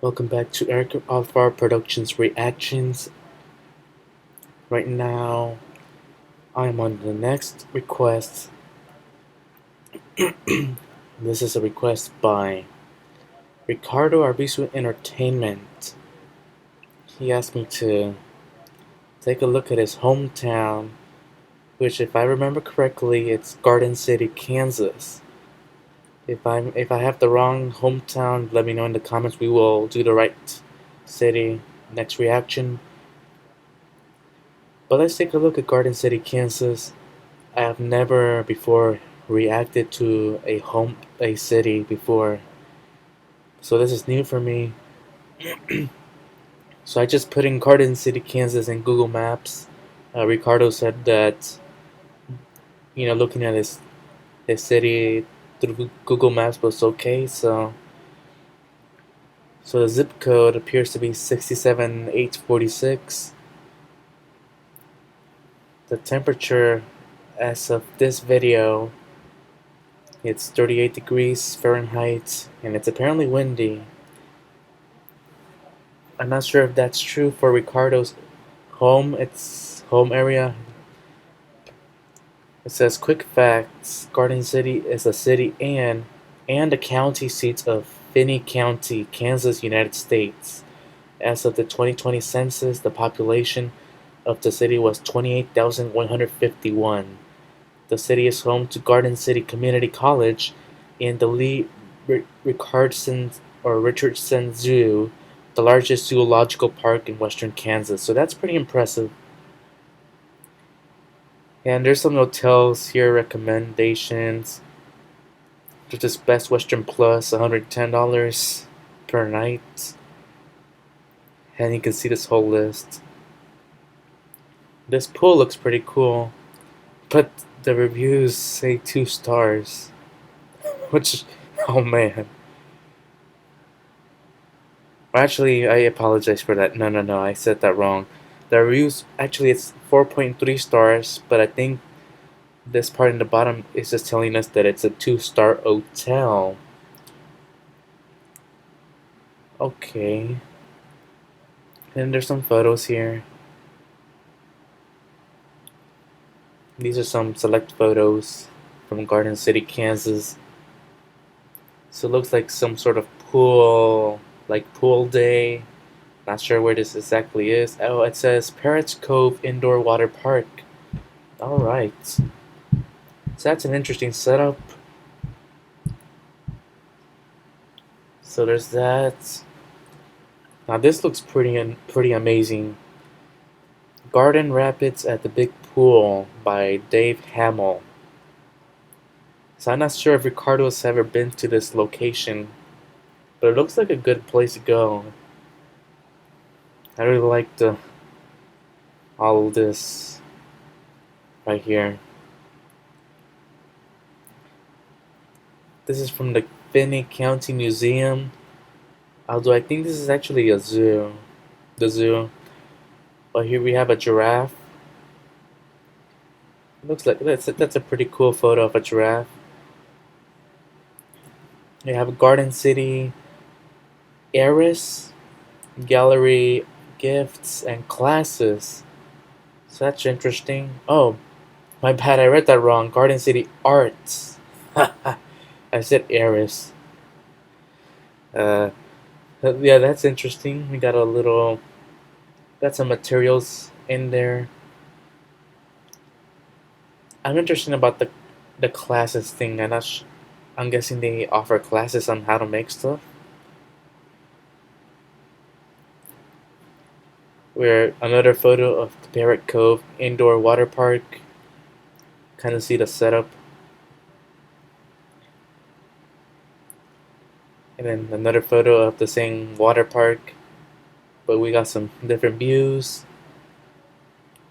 Welcome back to Eric Alvar Productions Reactions. Right now, I'm on the next request. This is a request by Ricardo Arvizu Entertainment. He asked me to take a look at his hometown, which, if I remember correctly, it's Garden City, Kansas. If I have the wrong hometown, let me know in the comments. We will do the right city next reaction. But let's take a look at Garden City, Kansas. I have never before reacted to a city before, so this is new for me. So I just put in Garden City, Kansas in Google Maps. Ricardo said that looking at his city through Google Maps was okay. So the zip code appears to be 67846. The temperature as of this video, it's 38 degrees Fahrenheit, and it's apparently windy. I'm not sure if that's true for Ricardo's home area. It says quick facts: Garden City is a city and a county seat of Finney County, Kansas, United States. As of the 2020 census, the population of the city was 28,151. The city is home to Garden City Community College and the Lee Richardson Zoo, the largest zoological park in western Kansas. So that's pretty impressive. And there's some hotels here, recommendations. There's this Best Western Plus, $110 per night. And you can see this whole list. This pool looks pretty cool, but the reviews say 2 stars. Which, oh man. Actually, I apologize for that. No, I said that wrong. The reviews, actually, it's 4.3 stars, but I think this part in the bottom is just telling us that it's a 2-star hotel. Okay. And there's some photos here. These are some select photos from Garden City, Kansas. So it looks like some sort of pool day. Not sure where this exactly is. Oh, it says Parrots Cove Indoor Water Park. Alright. So that's an interesting setup. So there's that. Now this looks pretty amazing. Garden Rapids at the Big Pool by Dave Hamill. So I'm not sure if Ricardo has ever been to this location, but it looks like a good place to go. I really like all of this right here. This is from the Finney County Museum. Although I think this is actually a zoo. The zoo. But here we have a giraffe. Looks like that's a pretty cool photo of a giraffe. You have a Garden City heiress gallery, gifts and classes. So that's interesting. Oh, my bad, I read that wrong. Garden City Arts. I said heiress. Yeah, that's interesting. We got got some materials in there. I'm interested about the classes thing. I'm guessing they offer classes on how to make stuff. Where another photo of the Parrot Cove Indoor Water Park. Kind of see the setup. And then another photo of the same water park, but we got some different views.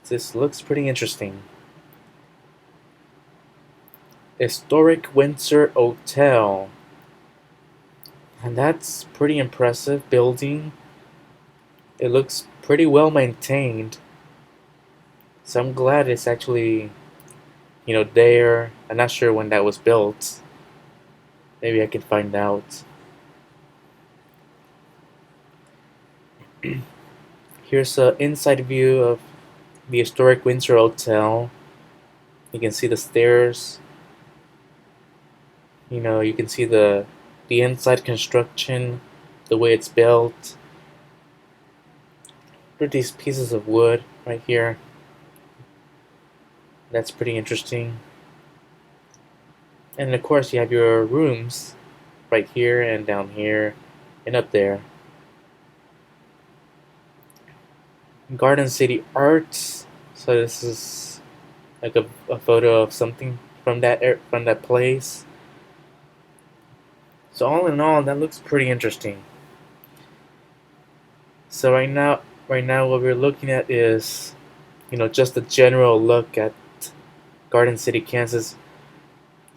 This looks pretty interesting. Historic Windsor Hotel. And that's pretty impressive building. It looks pretty well maintained. So I'm glad it's actually, there. I'm not sure when that was built. Maybe I can find out. Here's an inside view of the historic Windsor Hotel. You can see the stairs. You can see the inside construction, the way it's built. Look at these pieces of wood right here. That's pretty interesting. And of course, you have your rooms right here and down here and up there. Garden City Arts. So this is like a photo of something from that place. So all in all, that looks pretty interesting. So right now, what we're looking at is, just a general look at Garden City, Kansas.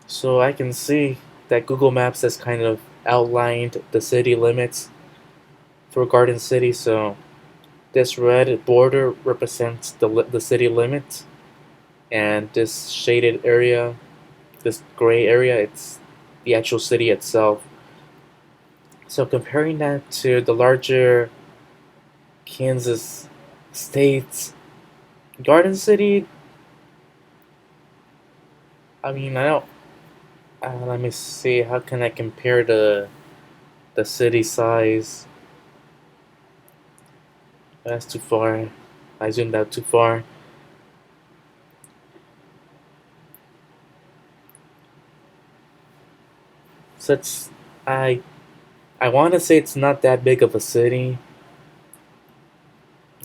So I can see that Google Maps has kind of outlined the city limits for Garden City. So this red border represents the city limit, and this shaded area, this gray area, it's the actual city itself. So comparing that to the larger Kansas states, Garden City, I mean, I don't. Let me see. How can I compare the city size? That's too far. I zoomed out too far. So I I want to say it's not that big of a city,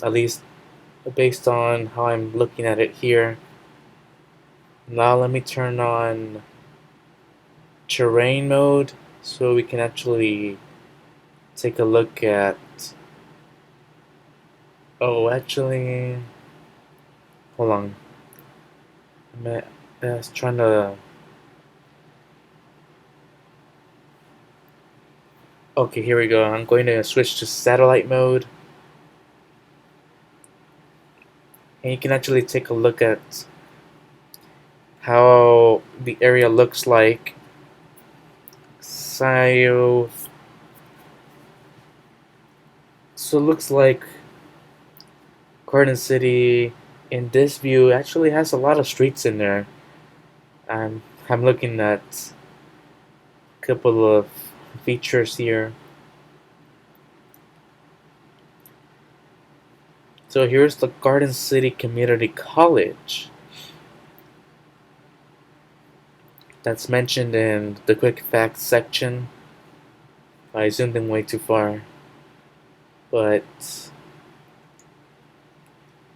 at least based on how I'm looking at it here. Now let me turn on terrain mode so we can actually take a look at. Oh, actually, hold on. I was trying to. Okay, here we go. I'm going to switch to satellite mode. And you can actually take a look at how the area looks like. So it looks like Garden City in this view actually has a lot of streets in there. I'm looking at a couple of features here. So here's the Garden City Community College that's mentioned in the quick facts section. I zoomed in way too far, but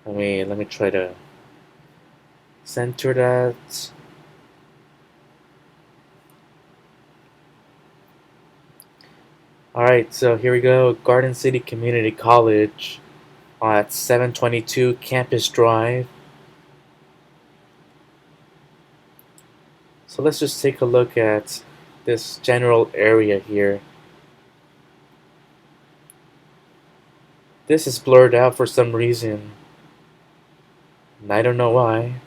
let me try to center that. Alright, so here we go. Garden City Community College at 722 Campus Drive. So let's just take a look at this general area here. This is blurred out for some reason, and I don't know why.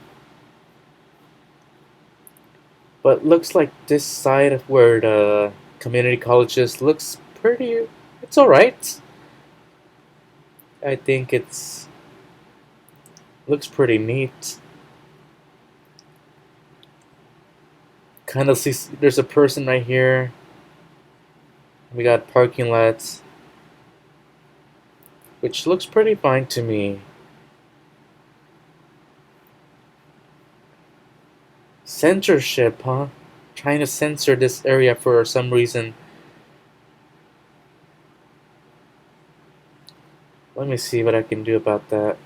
But looks like this side of where the community college is looks pretty. It's alright. I think it's looks pretty neat. Kind of see there's a person right here. We got parking lots, which looks pretty fine to me. Censorship, huh? Trying to censor this area for some reason. Let me see what I can do about that.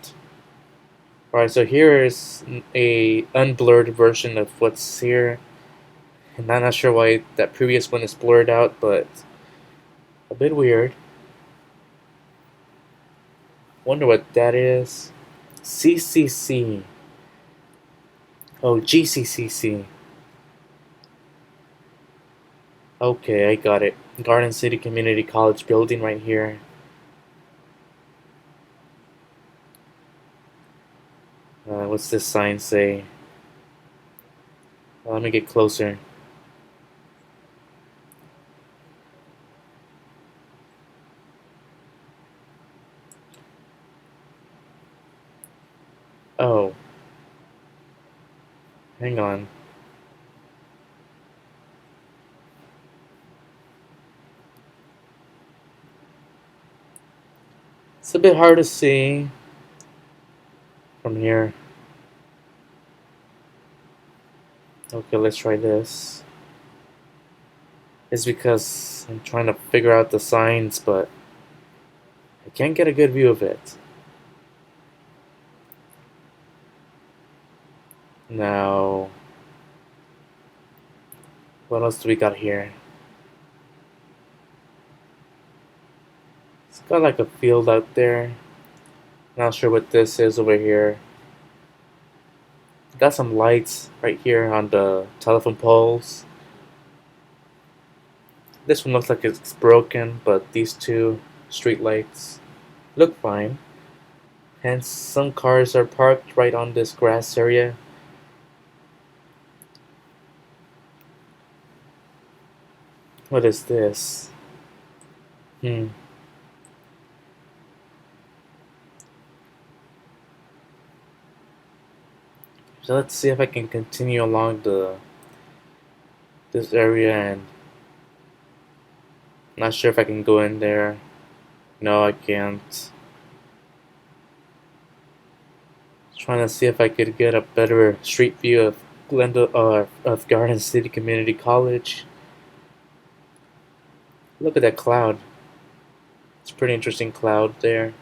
Alright, so here is a unblurred version of what's here. And I'm not sure why that previous one is blurred out, but a bit weird. Wonder what that is. CCC. Oh, GCCC. Okay, I got it. Garden City Community College building right here. What's this sign say? Let me get closer. Oh, hang on. It's a bit hard to see from here. Okay, let's try this. It's because I'm trying to figure out the signs, but I can't get a good view of it. Now, what else do we got here? It's got like a field out there. Not sure what this is over here. Got some lights right here on the telephone poles. This one looks like it's broken, but these two street lights look fine. Hence, some cars are parked right on this grass area. What is this? Hmm. So let's see if I can continue along this area, and not sure if I can go in there. No, I can't. Trying to see if I could get a better street view of of Garden City Community College. Look at that cloud. It's a pretty interesting cloud there.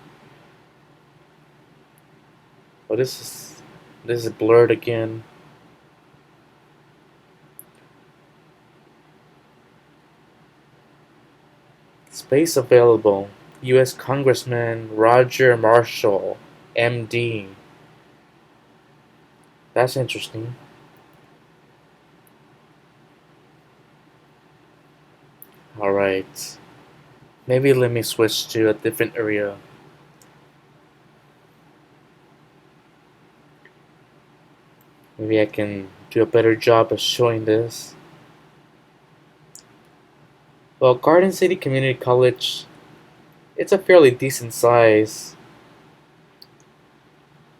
Oh, this is blurred again. Space available. U.S. Congressman Roger Marshall, M.D. That's interesting. All right. Maybe let me switch to a different area. Maybe I can do a better job of showing this. Well, Garden City Community College, it's a fairly decent size.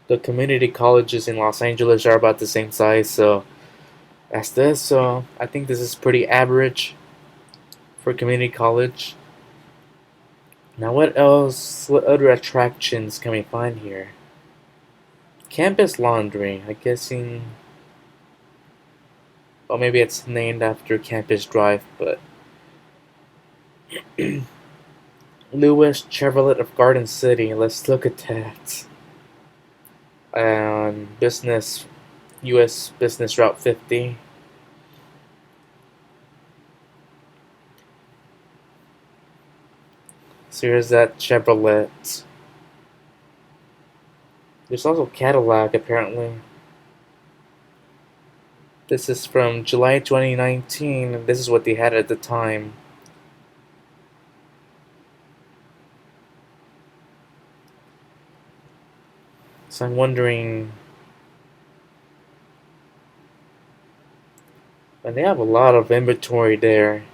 The community colleges in Los Angeles are about the same size, so as this, so I think this is pretty average for community college. Now, what else? What other attractions can we find here? Campus laundry. I'm guessing. Well, maybe it's named after Campus Drive, but Lewis Chevrolet of Garden City. Let's look at that. And business, U.S. Business Route 50. So here's that Chevrolet. There's also Cadillac, apparently. This is from July 2019, and this is what they had at the time. So I'm wondering, and they have a lot of inventory there.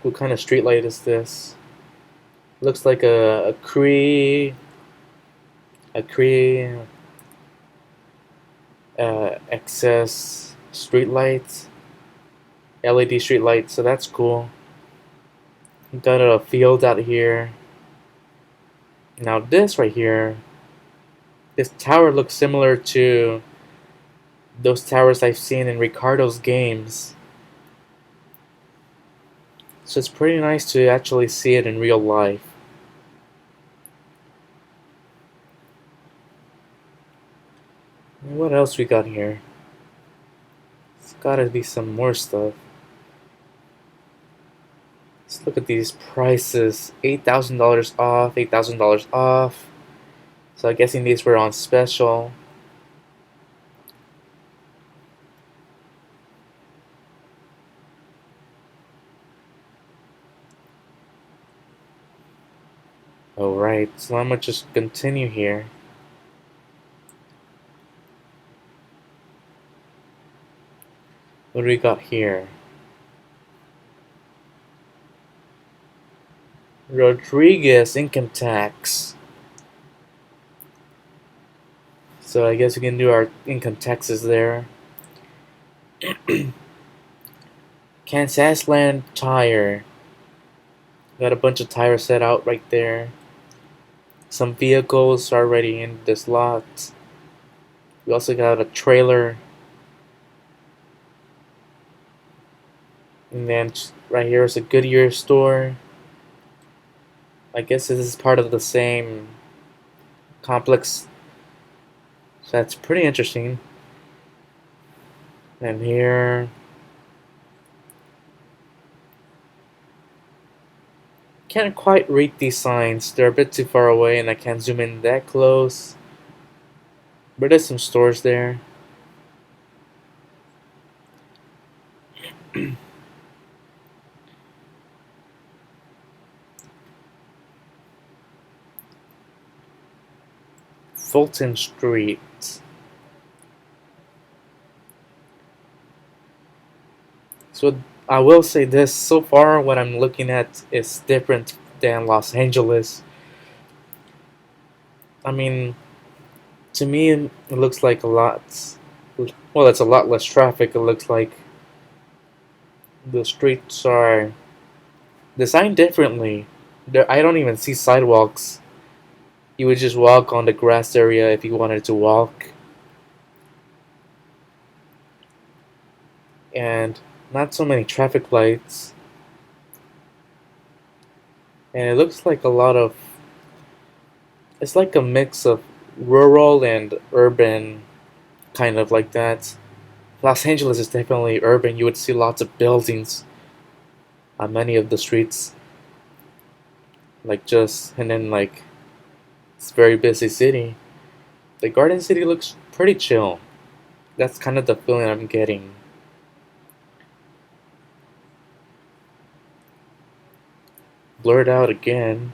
What kind of street light is this? Looks like a Cree excess street light, LED street light. So that's cool. Got a field out here. Now this right here, this tower looks similar to those towers I've seen in Ricardo's games. So it's pretty nice to actually see it in real life. And what else we got here? It's gotta be some more stuff. Let's look at these prices. $8,000 off, $8,000 off. So I'm guessing these were on special. Alright, so I'm gonna just continue here. What do we got here? Rodriguez income tax. So I guess we can do our income taxes there. Kansas Land Tire. Got a bunch of tires set out right there. Some vehicles already in this lot. We also got a trailer. And then right here is a Goodyear store. I guess this is part of the same complex. So that's pretty interesting. And here, can't quite read these signs. They're a bit too far away and I can't zoom in that close. But there's some stores there. Fulton Street. So I will say this, so far what I'm looking at is different than Los Angeles. I mean, to me it looks like a lot, well, it's a lot less traffic. It looks like the streets are designed differently. I don't even see sidewalks. You would just walk on the grass area if you wanted to walk. And not so many traffic lights. And it looks like a lot of, it's like a mix of rural and urban, kind of like that. Los Angeles is definitely urban. You would see lots of buildings on many of the streets. And then it's a very busy city. The Garden City looks pretty chill. That's kind of the feeling I'm getting. Blurred out again.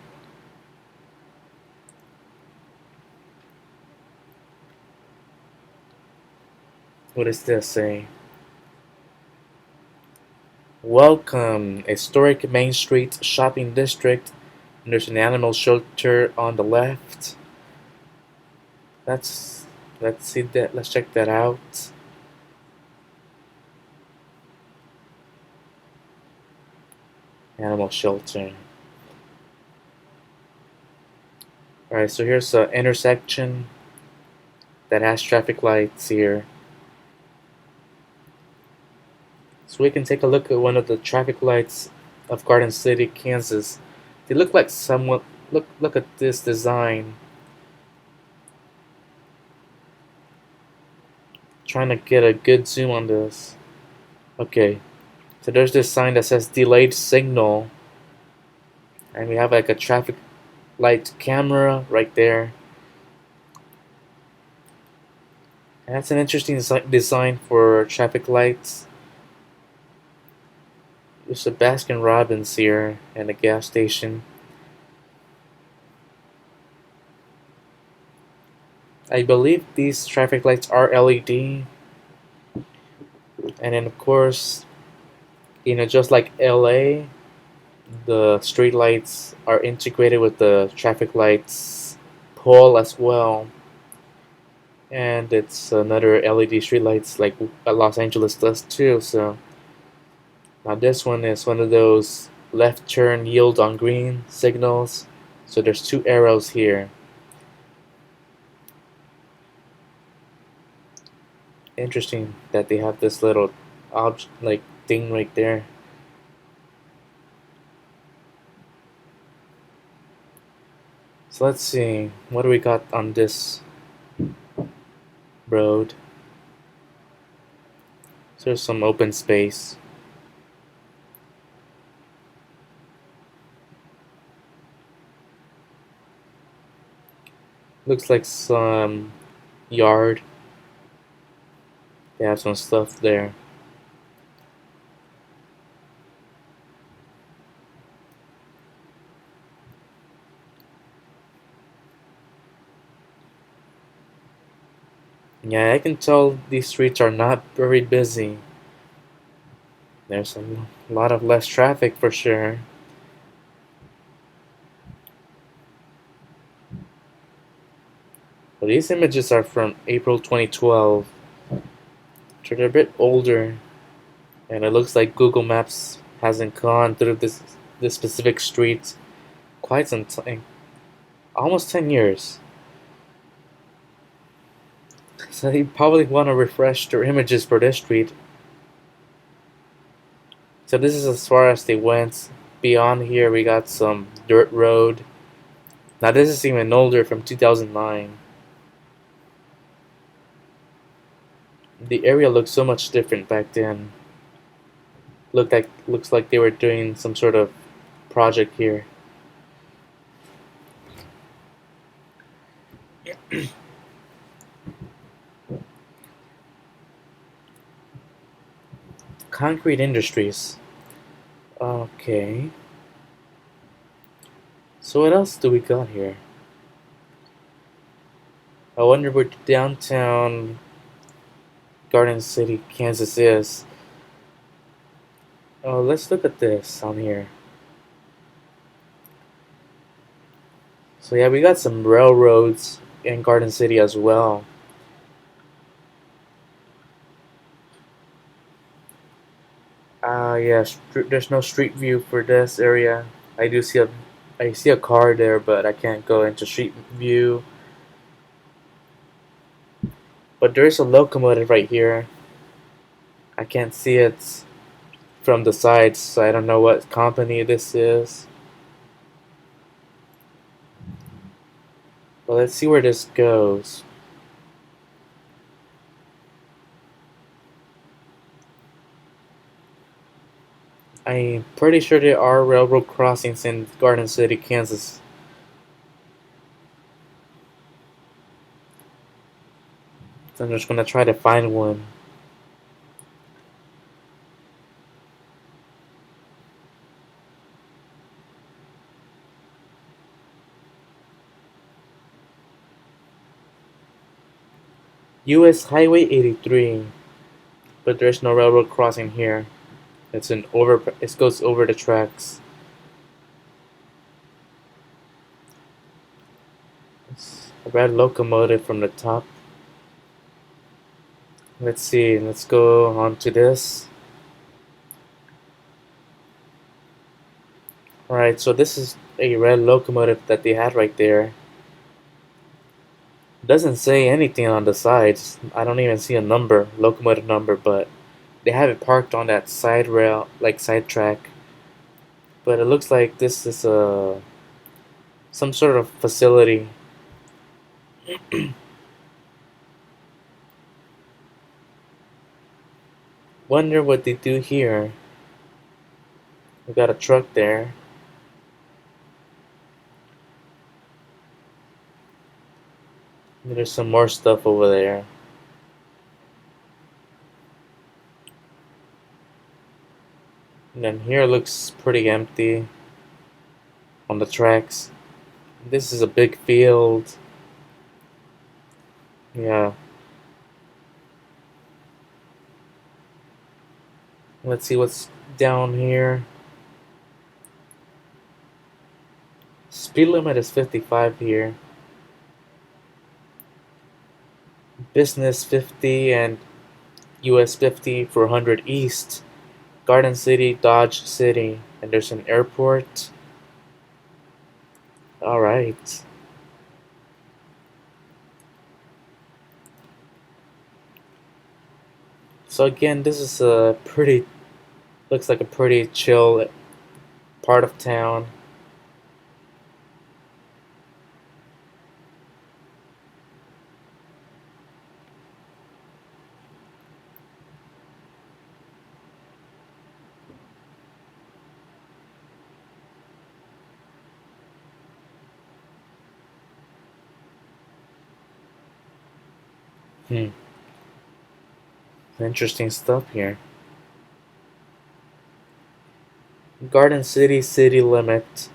What does this say? Welcome, historic Main Street shopping district. And there's an animal shelter on the left. Let's see that. Let's check that out. Animal shelter. Alright, so here's an intersection that has traffic lights here. So we can take a look at one of the traffic lights of Garden City, Kansas. They look like somewhat. Look at this design. Trying to get a good zoom on this. Okay, so there's this sign that says delayed signal, and we have like a traffic light camera right there. And that's an interesting design for traffic lights. There's a Baskin Robbins here and a gas station. I believe these traffic lights are LED. And then of course, just like LA, the street lights are integrated with the traffic lights pole as well. And it's another LED street lights like Los Angeles does too. So now this one is one of those left turn yield on green signals. So there's two arrows here. Interesting that they have this little thing right there. So let's see, what do we got on this road? So there's some open space. Looks like some yard. They have some stuff there. Yeah, I can tell these streets are not very busy. There's a lot of less traffic for sure. Well, these images are from April 2012. So they're a bit older, and it looks like Google Maps hasn't gone through this specific street quite some time, almost 10 years. So you probably want to refresh their images for this street. So this is as far as they went. Beyond here, we got some dirt road. Now this is even older, from 2009. The area looks so much different back then. Looks like they were doing some sort of project here. Concrete industries. Okay. So what else do we got here? I wonder where downtown Garden City, Kansas is. Oh, let's look at this on here. So yeah, we got some railroads in Garden City as well. Yeah, there's no street view for this area. I see a car there, but I can't go into street view. But there's a locomotive right here. I can't see it from the sides, so I don't know what company this is. But let's see where this goes. I'm pretty sure there are railroad crossings in Garden City, Kansas. So I'm just gonna try to find one. US Highway 83, but there's no railroad crossing here. It goes over the tracks. It's a red locomotive from the top. Let's see, let's go on to this. Alright, so this is a red locomotive that they had right there. It doesn't say anything on the sides. I don't even see a number, locomotive number, but they have it parked on that side rail, like side track. But it looks like this is some sort of facility. Wonder what they do here. We got a truck there. There's some more stuff over there. And then here looks pretty empty on the tracks. This is a big field. Yeah. Let's see what's down here. Speed limit is 55 here. Business 50 and US 50 for 100 East. Garden City, Dodge City. And there's an airport. Alright. So again, this is looks like a pretty chill part of town. Hmm. Interesting stuff here. Garden City city limit.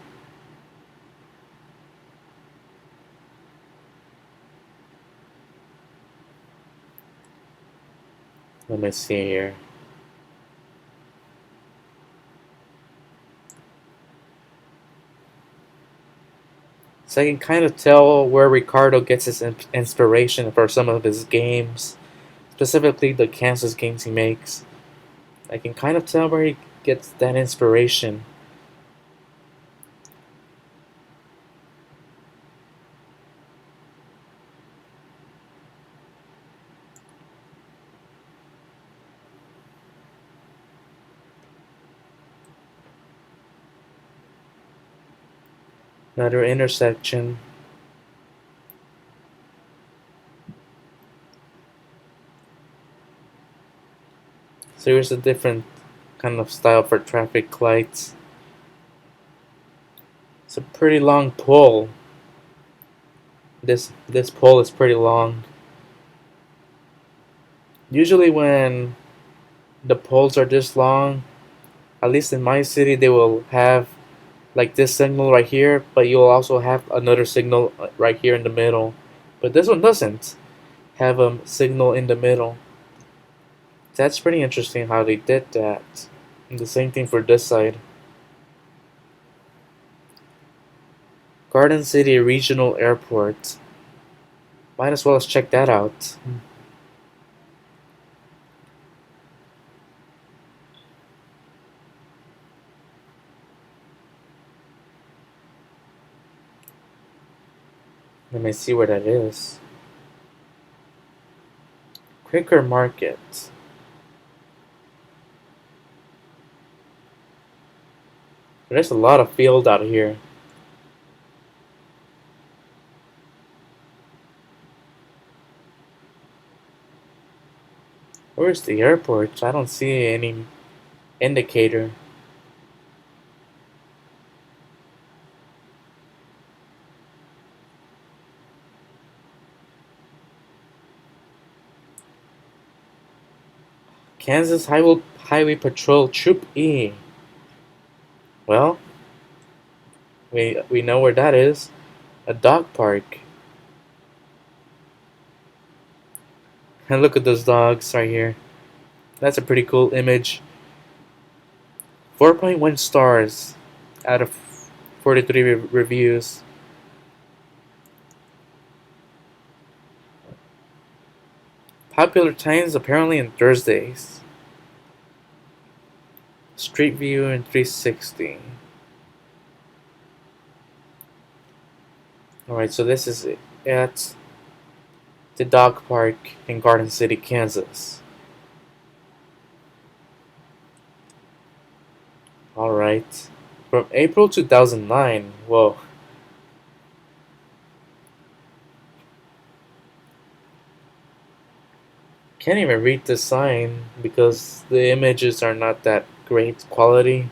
Let me see here. So I can kind of tell where Ricardo gets his inspiration for some of his games, specifically the Kansas games he makes. I can kind of tell where he gets that inspiration. Another intersection. So here's a different kind of style for traffic lights. It's a pretty long pole. This pole is pretty long. Usually when the poles are this long, at least in my city, they will have like this signal right here, but you'll also have another signal right here in the middle. But this one doesn't have a signal in the middle. That's pretty interesting how they did that. And the same thing for this side. Garden City Regional Airport. Might as well check that out. Let me see where that is. Quicker Market. There's a lot of field out here. Where's the airport? I don't see any indicator. Kansas Highway Patrol Troop E. Well, we know where that is. A dog park. And look at those dogs right here. That's a pretty cool image. 4.1 stars out of 43 reviews. Popular times apparently on Thursdays. Street view in 360. Alright, so this is at the dog park in Garden City, Kansas. Alright. From April 2009. Whoa. Can't even read the sign because the images are not that great quality.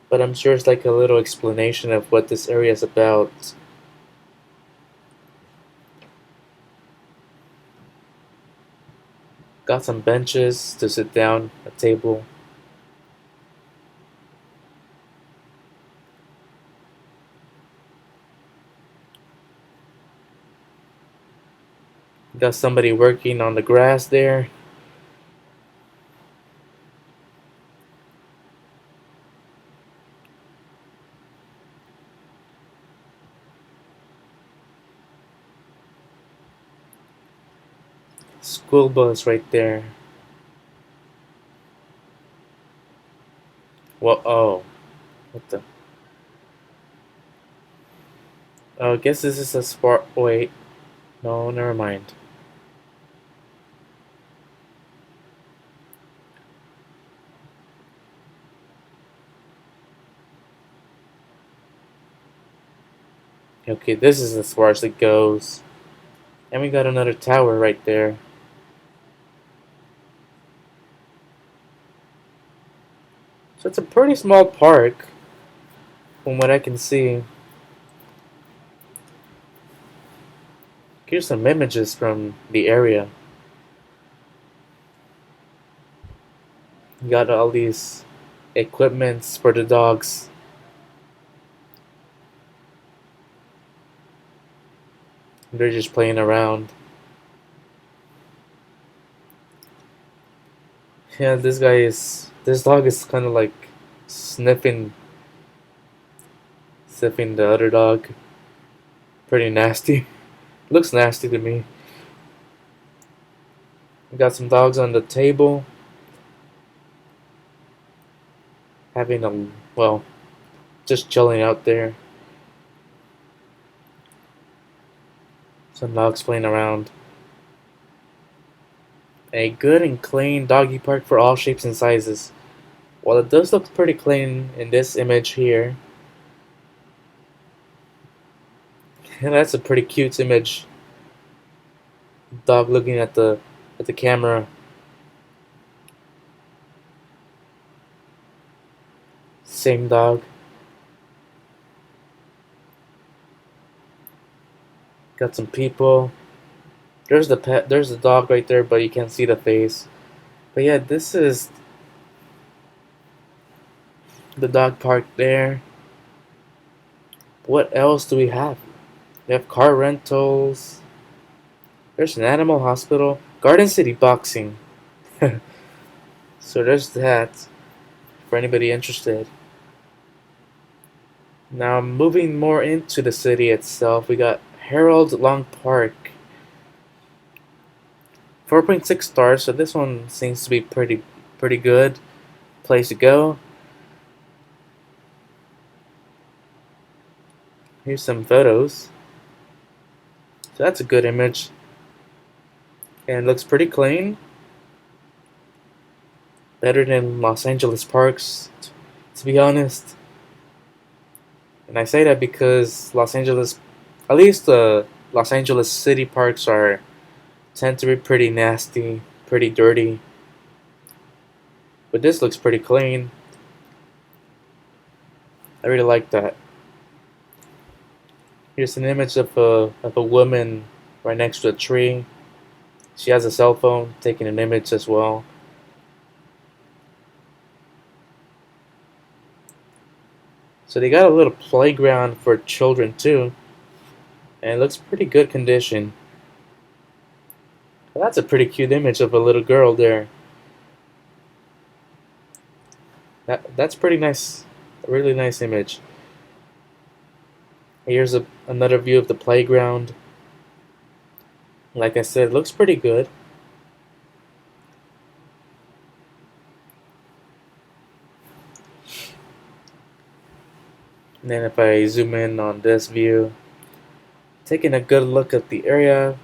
But I'm sure it's like a little explanation of what this area is about. Got some benches to sit down, a table. Got somebody working on the grass there. School bus right there. Well, oh, what the? Oh, I guess this is a sport. Wait, no, never mind. Okay, this is as far as it goes. And we got another tower right there. So it's a pretty small park, from what I can see. Here's some images from the area. You got all these equipments for the dogs. They're just playing around. Yeah, this dog is kind of like sniffing sniffing the other dog. Pretty nasty. Looks nasty to me. We got some dogs on the table. Having a, well, just chilling out there. Some dogs playing around. A good and clean doggy park for all shapes and sizes. Well, it does look pretty clean in this image here. And that's a pretty cute image. Dog looking at the camera. Same dog. Got some people. There's the pet. There's the dog right there, but you can't see the face. But yeah, this is the dog park there. What else do we have? We have car rentals. There's an animal hospital. Garden City boxing. So there's that for anybody interested. Now moving more into the city itself, we got Harold Long Park. 4.6 stars, so this one seems to be pretty good place to go. Here's some photos. So that's a good image. And it looks pretty clean. Better than Los Angeles parks, to be honest. And I say that because Los Angeles, at least the Los Angeles city parks tend to be pretty nasty, pretty dirty. But this looks pretty clean. I really like that. Here's an image of a woman right next to a tree. She has a cell phone taking an image as well. So they got a little playground for children too. And it looks pretty good condition. Well, that's a pretty cute image of a little girl there. That's pretty nice. A really nice image. Here's another view of the playground. Like I said, it looks pretty good. And then if I zoom in on this view, taking a good look at the area,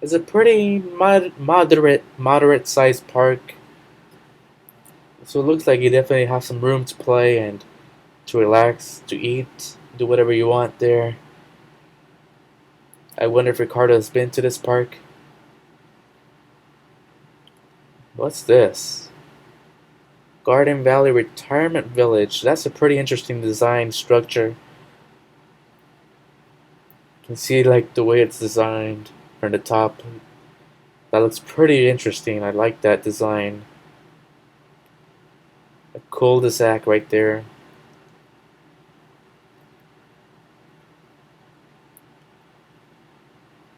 it's a pretty moderate sized park. So it looks like you definitely have some room to play and to relax, to eat, do whatever you want there. I wonder if Ricardo has been to this park. What's this? Garden Valley Retirement Village. That's a pretty interesting design structure. You can see like the way it's designed from the top. That looks pretty interesting. I like that design. A cul-de-sac right there.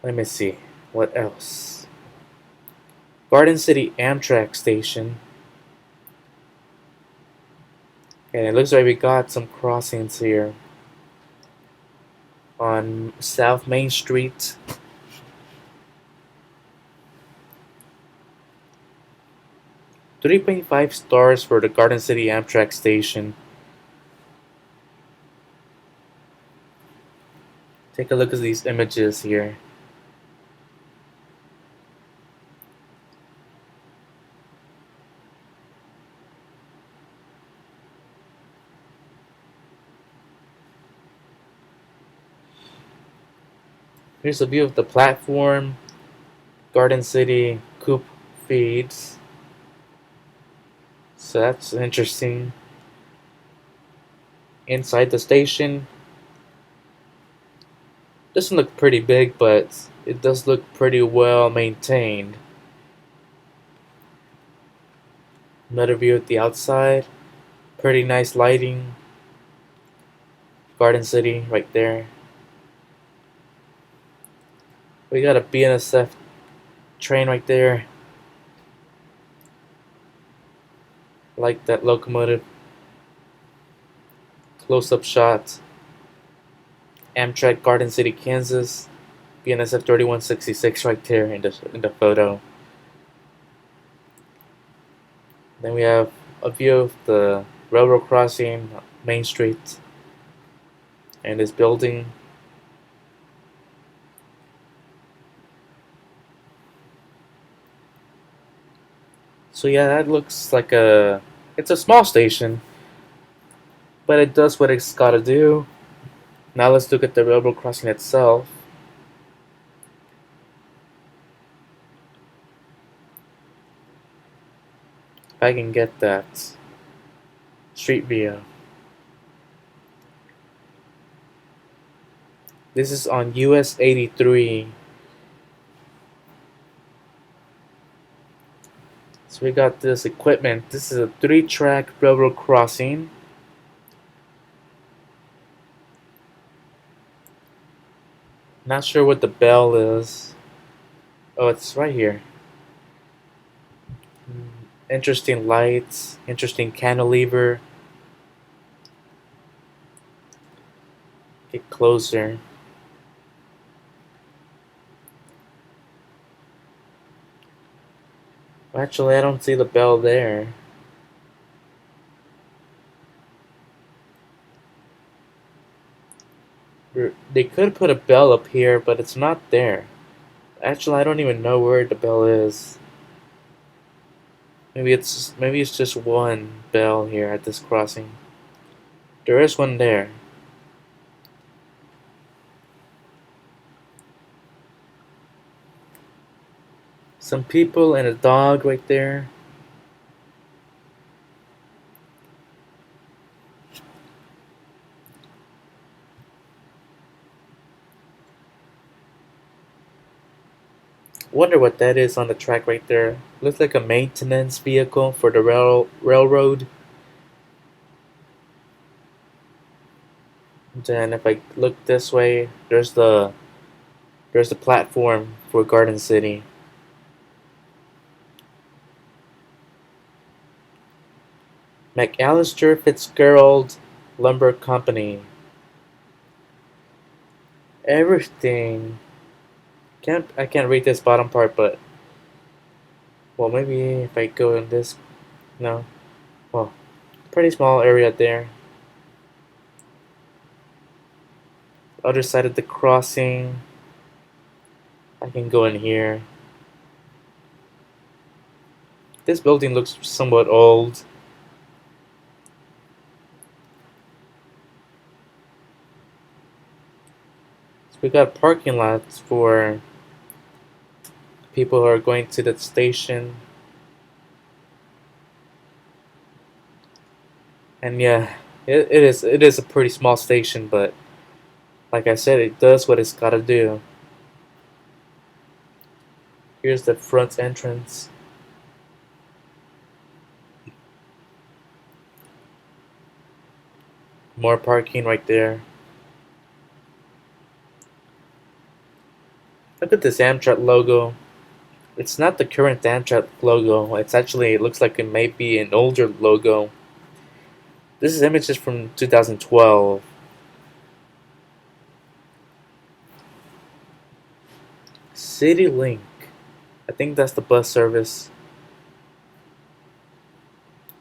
Let me see. What else? Garden City Amtrak station. And it looks like we got some crossings here. On South Main Street. .5 stars for the Garden City Amtrak station. Take a look at these images here. Here's a view of the platform. Garden City Coop feeds. So that's interesting. Inside the station. Doesn't look pretty big, but it does look pretty well maintained. Another view at the outside. Pretty nice lighting. Garden City right there. We got a BNSF train right there. Like that locomotive. Close-up shot. Amtrak, Garden City, Kansas. BNSF 3166 right there in the photo. Then we have a view of the railroad crossing, Main Street, and this building. So yeah, that looks like it's a small station, but it does what it's gotta do. Now let's look at the railroad crossing itself. If I can get that street view. This is on US 83. So we got this equipment. This is a 3-track railroad crossing. Not sure what the bell is. Oh, it's right here. Interesting lights, interesting cantilever. Get closer. Actually, I don't see the bell there. They could put a bell up here, but it's not there. Actually, I don't even know where the bell is. Maybe it's just one bell here at this crossing. There is one there. Some people and a dog right there. Wonder what that is on the track right there. Looks like a maintenance vehicle for the railroad. Then if I look this way, there's the platform for Garden City. McAllister Fitzgerald Lumber Company. Everything. I can't read this bottom part, but well, maybe if I go in this, no, well, pretty small area there. Other side of the crossing, I can go in here. This building looks somewhat old. So we got parking lots for people who are going to the station. And yeah, it is a pretty small station, but like I said, it does what it's gotta do. Here's the front entrance. More parking right there. Look at this Amtrak logo. It's not the current Amtrak logo. It looks like it may be an older logo. This is images from 2012. City Link. I think that's the bus service.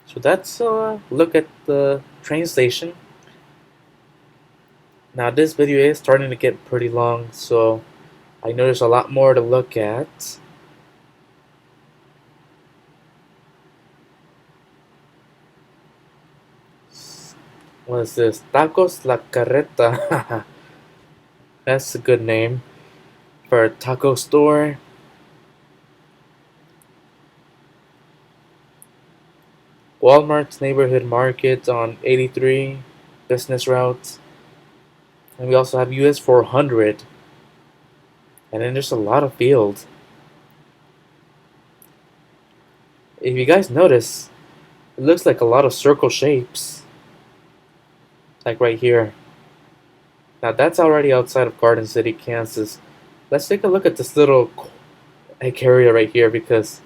So that's a look at the train station. Now this video is starting to get pretty long, so I know there's a lot more to look at. What is this? Tacos La Carreta. That's a good name for a taco store. Walmart's neighborhood market on 83 business routes. And we also have US 400. And then there's a lot of fields. If you guys notice, it looks like a lot of circle shapes. Like right here. Now that's already outside of Garden City, Kansas. Let's take a look at this little area right here because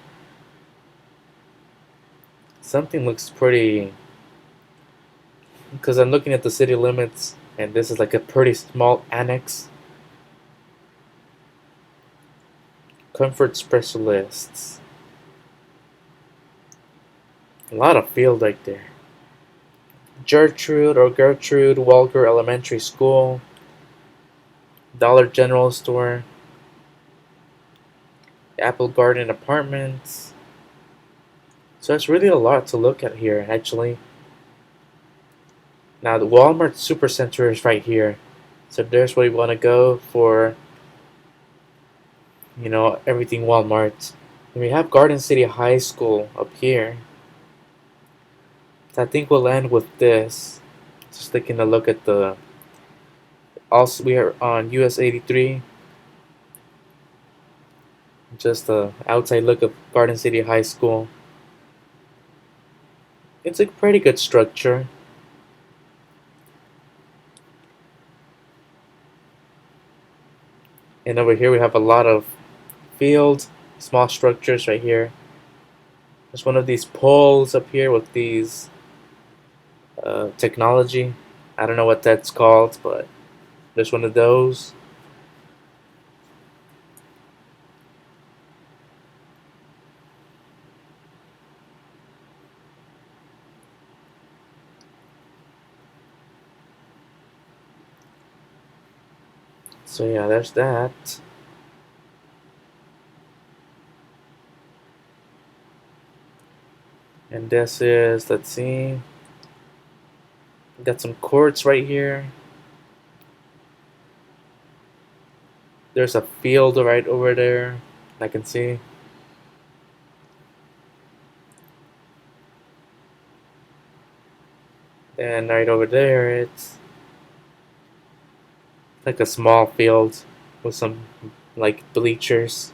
something looks pretty. Because I'm looking at the city limits. And this is like a pretty small annex. Comfort specialists. A lot of field right there. Gertrude Walker Elementary School. Dollar General Store. Apple Garden Apartments. So it's really a lot to look at here, actually. Now the Walmart Supercenter is right here. So there's where we want to go for, everything Walmart. And we have Garden City High School up here. So I think we'll end with this. Just taking a look at the. Also, we are on US 83. Just a outside look of Garden City High School. It's a pretty good structure. And over here we have a lot of fields, small structures right here. There's one of these poles up here with these technology. I don't know what that's called, but there's one of those. So yeah, there's that. And this is, let's see, got some courts right here. There's a field right over there, I can see. And right over there, it's like a small field with some like bleachers.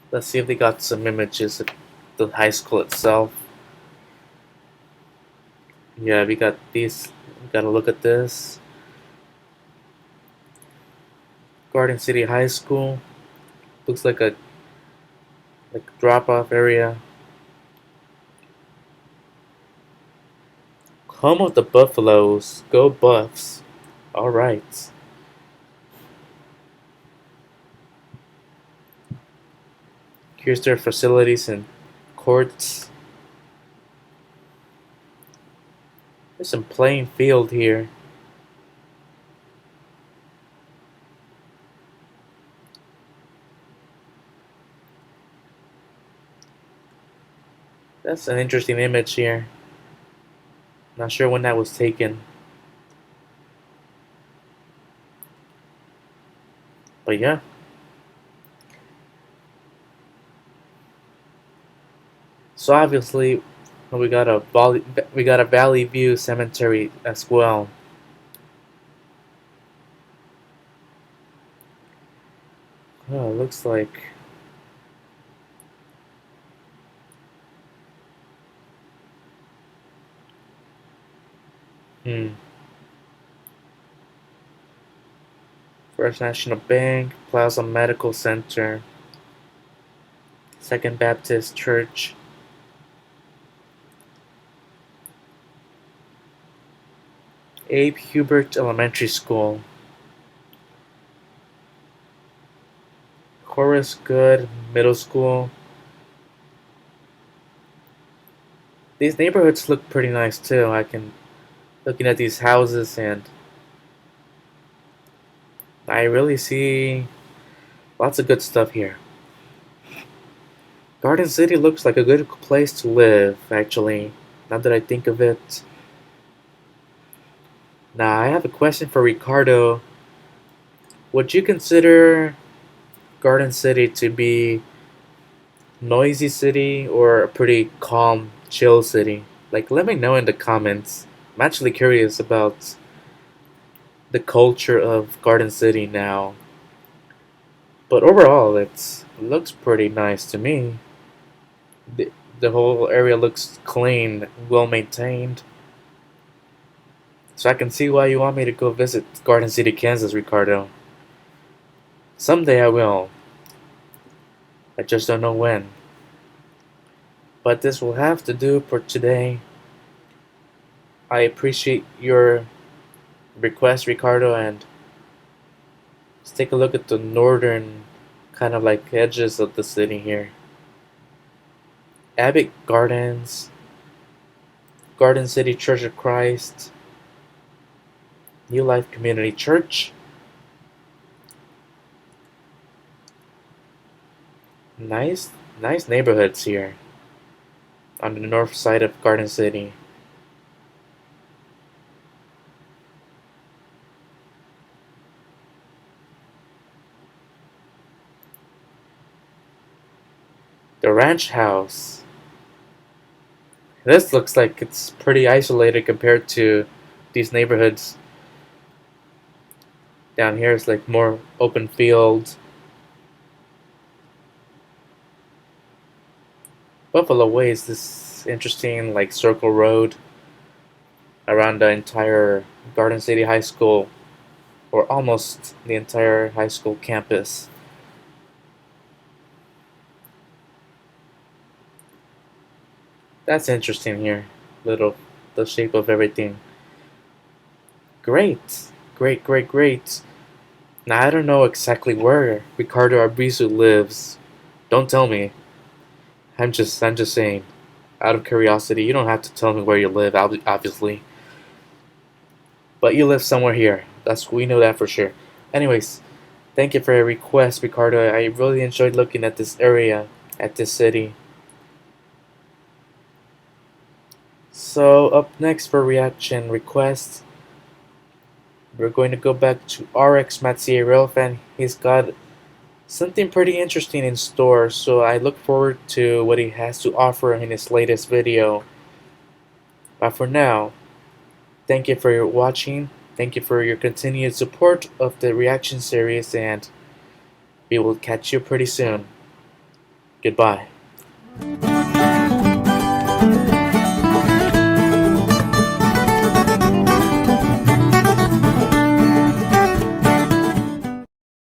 Let's see if they got some images of the high school itself. Yeah, we got these. We gotta look at this. Garden City High School. Looks like a drop-off area. Home of the Buffaloes. Go Buffs. Alright. Here's their facilities and courts. There's some playing field here. That's an interesting image here. Not sure when that was taken. But yeah. So obviously we got a Valley View Cemetery as well. Oh, it looks like First National Bank, Plaza Medical Center, Second Baptist Church. Abe Hubert Elementary School. Horace Good Middle School. These neighborhoods look pretty nice too. Looking at these houses, and I really see lots of good stuff here. Garden City looks like a good place to live, actually, now that I think of it. Now, I have a question for Ricardo. Would you consider Garden City to be noisy city or a pretty calm, chill city? Like, let me know in the comments. I'm actually curious about the culture of Garden City now. But overall, it looks pretty nice to me. The whole area looks clean, well maintained. So I can see why you want me to go visit Garden City, Kansas, Ricardo. Someday I will. I just don't know when. But this will have to do for today. I appreciate your request, Ricardo, and let's take a look at the northern kind of like edges of the city here. Abbott Gardens, Garden City Church of Christ, New Life Community Church. Nice, nice neighborhoods here on the north side of Garden City. The ranch house. This looks like it's pretty isolated compared to these neighborhoods. Down here is like more open field. Buffalo Way is this interesting like circle road around the entire Garden City High School, or almost the entire high school campus. That's interesting here. Little the shape of everything. Great. Great, great, great. Now I don't know exactly where Ricardo Arvizu lives. Don't tell me. I'm just saying. Out of curiosity, you don't have to tell me where you live, obviously. But you live somewhere here. We know that for sure. Anyways, thank you for your request, Ricardo. I really enjoyed looking at this area, at this city. So up next for reaction requests, we're going to go back to RX Matsuye Railfan. He's got something pretty interesting in store, so I look forward to what he has to offer in his latest video. But for now, thank you for your watching. Thank you for your continued support of the reaction series, and we will catch you pretty soon. Goodbye.